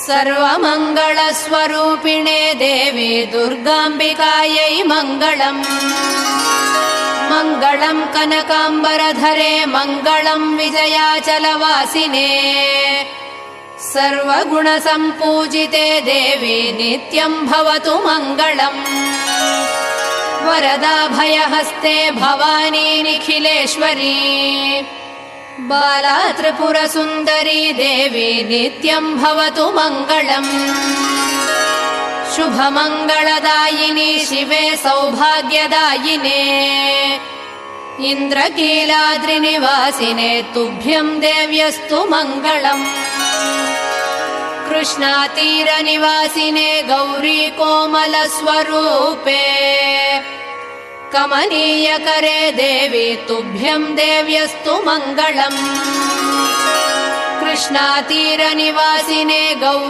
सर्वमङ्गलस्वरूपिणे देवी दुर्गाम्बिकायै मङ्गलम्। मङ्गलम् कनकाम्बरधरे मङ्गलम् विजयाचलवासिने। सर्वगुणसम्पूजिते देवी नित्यम् भवतु मङ्गलम्। वरदाभयहस्ते भवानी निखिलेश्वरी। बाला त्रिपुरसुन्दरी देवी नित्यम् भवतु मङ्गलम्। शुभमङ्गलदायिनी शिवे सौभाग्यदायिने। इन्द्रकीलाद्रिनिवासिने तुभ्यम् देव्यस्तु मङ्गलम्। कृष्णातीरनिवासिने गौरी कोमलस्वरूपे। कमनीयकरे देवी तुभ्यम् देव्यस्तु मङ्गलम्। कृष्णातीरनिवासिने गौरी